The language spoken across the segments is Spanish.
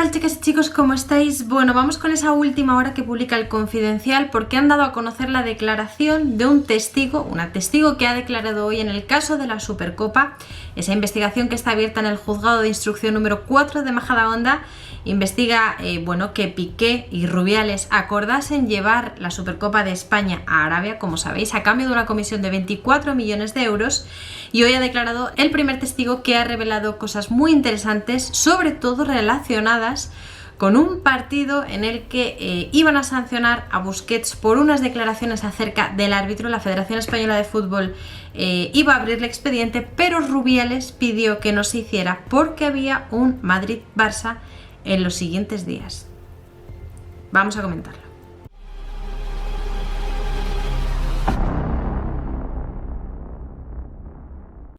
tal, chicas y chicos? ¿Cómo estáis? Bueno, vamos con esa última hora que publica El Confidencial, porque han dado a conocer la declaración de un testigo, una testigo que ha declarado hoy en el caso de la Supercopa, esa investigación que está abierta en el juzgado de instrucción número 4 de Majadahonda. Investiga que Piqué y Rubiales acordasen llevar la Supercopa de España a Arabia, como sabéis, a cambio de una comisión de 24 millones de euros. Y hoy ha declarado el primer testigo que ha revelado cosas muy interesantes, sobre todo relacionadas con un partido en el que iban a sancionar a Busquets por unas declaraciones acerca del árbitro. La Federación Española de Fútbol iba a abrirle expediente, pero Rubiales pidió que no se hiciera porque había un Madrid-Barça en los siguientes días. Vamos a comentarlo.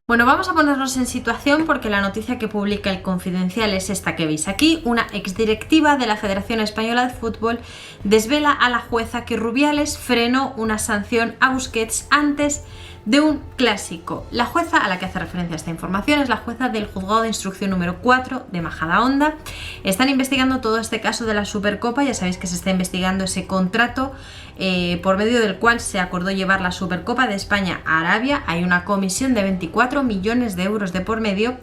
Bueno, vamos a ponernos en situación porque la noticia que publica El Confidencial es esta que veis aquí. Una exdirectiva de la Federación Española de Fútbol desvela a la jueza que Rubiales frenó una sanción a Busquets antes de un clásico. La jueza a la que hace referencia esta información es la jueza del juzgado de instrucción número 4 de Majadahonda. Están investigando todo este caso de la Supercopa. Ya sabéis que se está investigando ese contrato por medio del cual se acordó llevar la Supercopa de España a Arabia. Hay una comisión de 24 millones de euros de por medio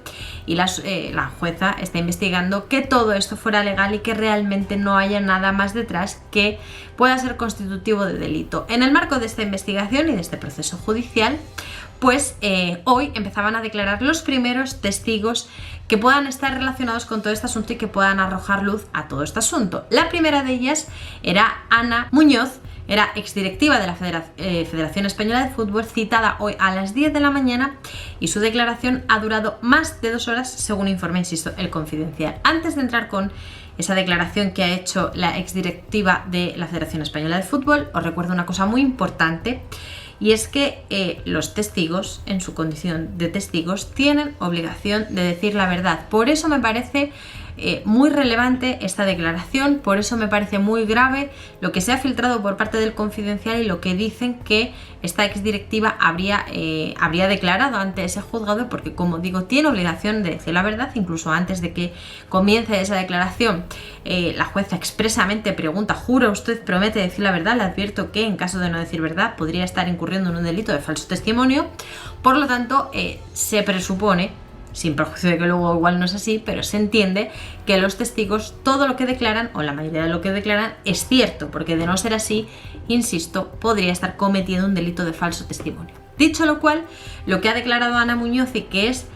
y la jueza está investigando que todo esto fuera legal y que realmente no haya nada más detrás que pueda ser constitutivo de delito. En el marco de esta investigación y de este proceso judicial, pues hoy empezaban a declarar los primeros testigos que puedan estar relacionados con todo este asunto y que puedan arrojar luz a todo este asunto. La primera de ellas era Ana Muñoz. Era exdirectiva de la Federación Española de Fútbol, citada hoy a las 10 de la mañana, y su declaración ha durado más de 2 horas, según informa, insisto, El Confidencial. Antes de entrar con esa declaración que ha hecho la exdirectiva de la Federación Española de Fútbol, os recuerdo una cosa muy importante, y es que los testigos, en su condición de testigos, tienen obligación de decir la verdad. Por eso me parece muy relevante esta declaración, por eso me parece muy grave lo que se ha filtrado por parte del Confidencial y lo que dicen que esta exdirectiva habría declarado ante ese juzgado, porque, como digo, tiene obligación de decir la verdad. Incluso antes de que comience esa declaración, la jueza expresamente pregunta: ¿jura usted, promete decir la verdad? Le advierto que en caso de no decir verdad podría estar incurriendo en un delito de falso testimonio. Por lo tanto, se presupone, sin perjuicio de que luego igual no es así, pero se entiende que los testigos, todo lo que declaran, o la mayoría de lo que declaran, es cierto, porque de no ser así, insisto, podría estar cometiendo un delito de falso testimonio. Dicho lo cual, lo que ha declarado Ana Muñoz y que es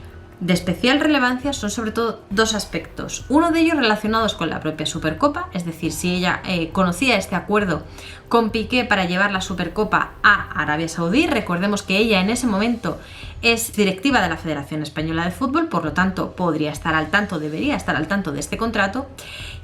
de especial relevancia son sobre todo 2 aspectos. Uno de ellos relacionados con la propia Supercopa, es decir, si ella conocía este acuerdo con Piqué para llevar la Supercopa a Arabia Saudí. Recordemos que ella en ese momento es directiva de la Federación Española de Fútbol, por lo tanto podría estar al tanto, debería estar al tanto de este contrato.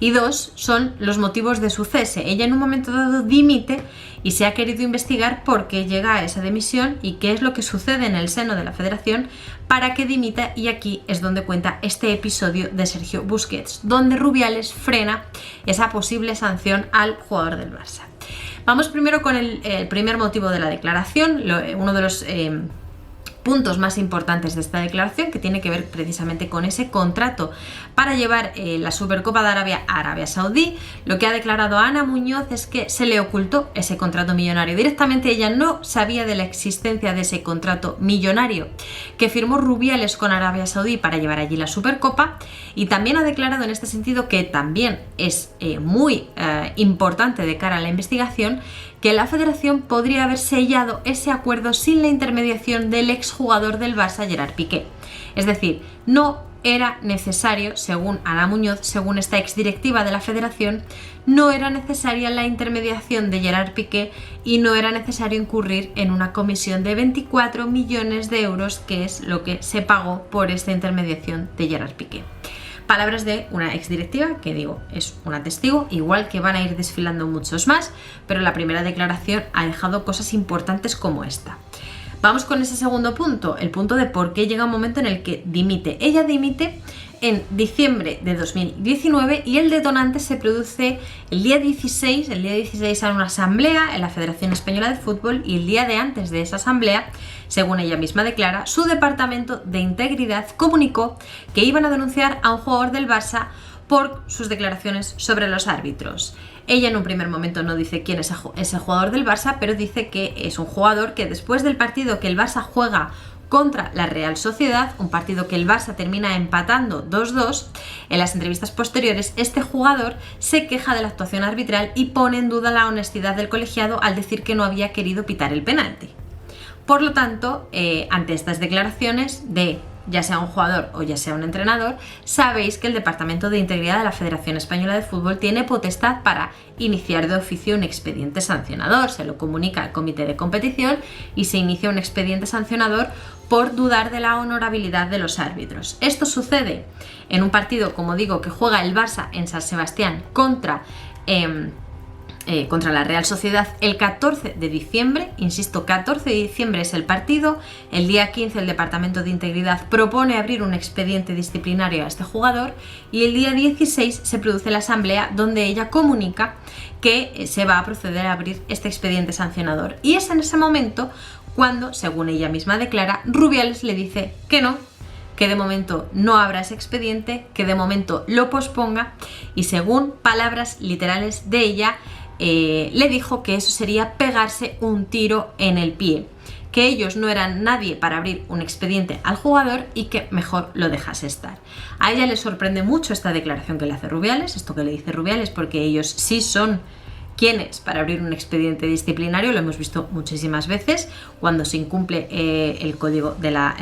Y 2 son los motivos de su cese. Ella en un momento dado dimite y se ha querido investigar por qué llega a esa dimisión y qué es lo que sucede en el seno de la Federación para que dimita, y aquí es donde cuenta este episodio de Sergio Busquets, donde Rubiales frena esa posible sanción al jugador del Barça. Vamos primero con el primer motivo de la declaración, uno de los puntos más importantes de esta declaración, que tiene que ver precisamente con ese contrato para llevar la Supercopa de Arabia a Arabia Saudí. Lo que ha declarado Ana Muñoz es que se le ocultó ese contrato millonario. Directamente ella no sabía de la existencia de ese contrato millonario que firmó Rubiales con Arabia Saudí para llevar allí la Supercopa, y también ha declarado en este sentido, que también es muy importante de cara a la investigación, que la Federación podría haber sellado ese acuerdo sin la intermediación del exjugador del Barça, Gerard Piqué. Es decir, no era necesario, según Ana Muñoz, según esta exdirectiva de la Federación, no era necesaria la intermediación de Gerard Piqué y no era necesario incurrir en una comisión de 24 millones de euros, que es lo que se pagó por esta intermediación de Gerard Piqué. Palabras de una exdirectiva que, digo, es una testigo, igual que van a ir desfilando muchos más, pero la primera declaración ha dejado cosas importantes como esta. Vamos con ese segundo punto, el punto de por qué llega un momento en el que dimite. Ella dimite en diciembre de 2019 y el detonante se produce el día 16. El día 16 hay una asamblea en la Federación Española de Fútbol, y el día de antes de esa asamblea, según ella misma declara, su departamento de integridad comunicó que iban a denunciar a un jugador del Barça por sus declaraciones sobre los árbitros. Ella en un primer momento no dice quién es ese jugador del Barça, pero dice que es un jugador que después del partido que el Barça juega contra la Real Sociedad, un partido que el Barça termina empatando 2-2, en las entrevistas posteriores este jugador se queja de la actuación arbitral y pone en duda la honestidad del colegiado al decir que no había querido pitar el penalti. Por lo tanto, ante estas declaraciones de ya sea un jugador o ya sea un entrenador, sabéis que el Departamento de Integridad de la Federación Española de Fútbol tiene potestad para iniciar de oficio un expediente sancionador. Se lo comunica al comité de competición y se inicia un expediente sancionador por dudar de la honorabilidad de los árbitros. Esto sucede en un partido, como digo, que juega el Barça en San Sebastián contra la Real Sociedad el 14 de diciembre, insisto, 14 de diciembre es el partido. El día 15 el Departamento de Integridad propone abrir un expediente disciplinario a este jugador y el día 16 se produce la asamblea donde ella comunica que se va a proceder a abrir este expediente sancionador. Y es en ese momento cuando, según ella misma declara, Rubiales le dice que no, que de momento no abra ese expediente, que de momento lo posponga y, según palabras literales de ella, le dijo que eso sería pegarse un tiro en el pie, que ellos no eran nadie para abrir un expediente al jugador y que mejor lo dejase estar. A ella le sorprende mucho esta declaración que le hace Rubiales, esto que le dice Rubiales, porque ellos sí son quienes para abrir un expediente disciplinario, lo hemos visto muchísimas veces, cuando se incumple el código de la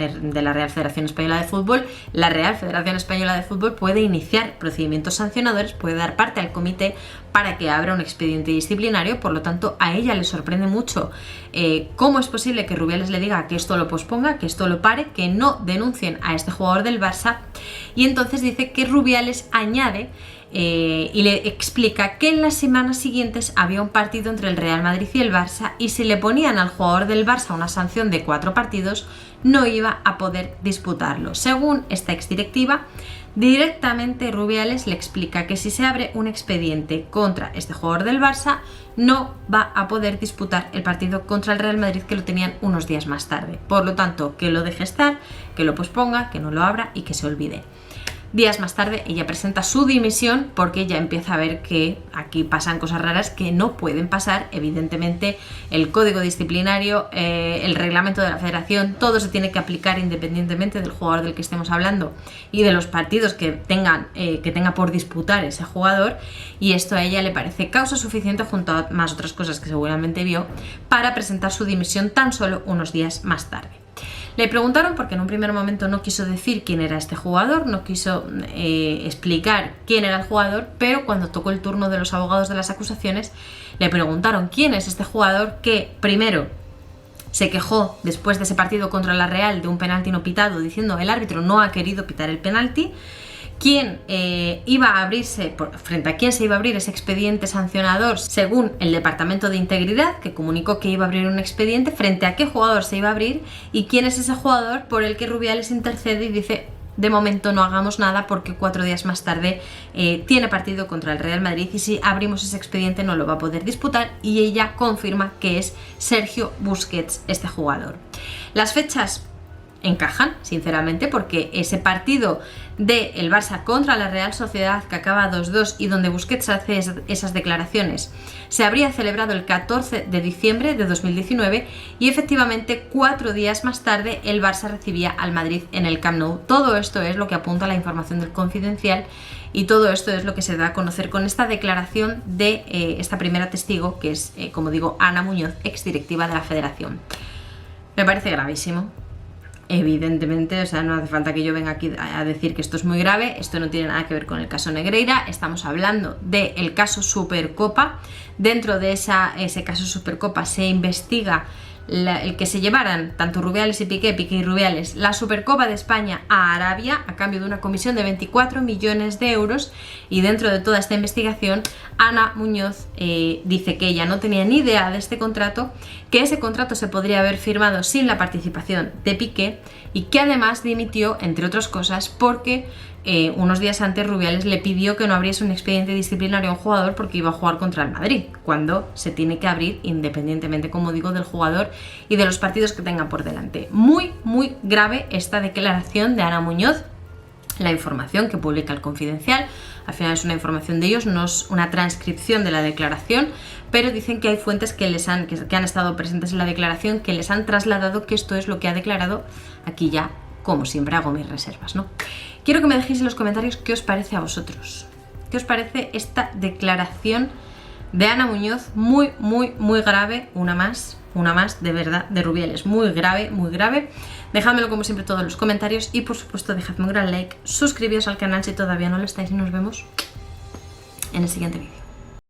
Real Federación Española de Fútbol, la Real Federación Española de Fútbol puede iniciar procedimientos sancionadores, puede dar parte al comité para que abra un expediente disciplinario. Por lo tanto, a ella le sorprende mucho cómo es posible que Rubiales le diga que esto lo posponga, que esto lo pare, que no denuncien a este jugador del Barça, y entonces dice que Rubiales añade y le explica que en las semanas siguientes había un partido entre el Real Madrid y el Barça y si le ponían al jugador del Barça una sanción de 4 partidos no iba a poder disputarlo. Según esta exdirectiva, directamente Rubiales le explica que si se abre un expediente contra este jugador del Barça no va a poder disputar el partido contra el Real Madrid, que lo tenían unos días más tarde. Por lo tanto, que lo deje estar, que lo posponga, que no lo abra y que se olvide. Días más tarde ella presenta su dimisión porque ella empieza a ver que aquí pasan cosas raras que no pueden pasar. Evidentemente el código disciplinario, el reglamento de la federación, todo se tiene que aplicar independientemente del jugador del que estemos hablando y de los partidos que tenga por disputar ese jugador, y esto a ella le parece causa suficiente, junto a más otras cosas que seguramente vio, para presentar su dimisión tan solo unos días más tarde. Le preguntaron, porque en un primer momento no quiso decir quién era este jugador, no quiso explicar quién era el jugador, pero cuando tocó el turno de los abogados de las acusaciones, le preguntaron quién es este jugador que primero se quejó después de ese partido contra la Real de un penalti no pitado, diciendo el árbitro no ha querido pitar el penalti, quién iba a abrirse, frente a quién se iba a abrir ese expediente sancionador según el Departamento de Integridad, que comunicó que iba a abrir un expediente, frente a qué jugador se iba a abrir y quién es ese jugador por el que Rubiales intercede y dice de momento no hagamos nada porque 4 días más tarde tiene partido contra el Real Madrid y si abrimos ese expediente no lo va a poder disputar, y ella confirma que es Sergio Busquets este jugador. Las fechas encajan, sinceramente, porque ese partido del Barça contra la Real Sociedad, que acaba 2-2 y donde Busquets hace esas declaraciones, se habría celebrado el 14 de diciembre de 2019 y efectivamente 4 días más tarde el Barça recibía al Madrid en el Camp Nou. Todo esto es lo que apunta la información del Confidencial y todo esto es lo que se da a conocer con esta declaración de esta primera testigo, que es, como digo, Ana Muñoz, exdirectiva de la Federación. Me parece gravísimo. Evidentemente, o sea, no hace falta que yo venga aquí a decir que esto es muy grave, esto no tiene nada que ver con el caso Negreira, estamos hablando del caso Supercopa. Dentro de ese caso Supercopa se investiga el que se llevaran tanto Rubiales y Piqué y Rubiales la Supercopa de España a Arabia a cambio de una comisión de 24 millones de euros, y dentro de toda esta investigación Ana Muñoz dice que ella no tenía ni idea de este contrato, que ese contrato se podría haber firmado sin la participación de Piqué y que además dimitió, entre otras cosas, porque unos días antes Rubiales le pidió que no abriese un expediente disciplinario a un jugador porque iba a jugar contra el Madrid, cuando se tiene que abrir independientemente, como digo, del jugador y de los partidos que tenga por delante. Muy, muy grave esta declaración de Ana Muñoz. La información que publica el Confidencial al final es una información de ellos, no es una transcripción de la declaración, pero dicen que hay fuentes que han estado presentes en la declaración, que les han trasladado que esto es lo que ha declarado. Aquí ya, como siempre, hago mis reservas, ¿no? Quiero que me dejéis en los comentarios qué os parece a vosotros. ¿Qué os parece esta declaración de Ana Muñoz? Muy, muy, muy grave. Una más, de verdad, de Rubiales. Muy grave, muy grave. Dejádmelo como siempre todo en los comentarios y por supuesto dejadme un gran like, suscribíos al canal si todavía no lo estáis y nos vemos en el siguiente vídeo.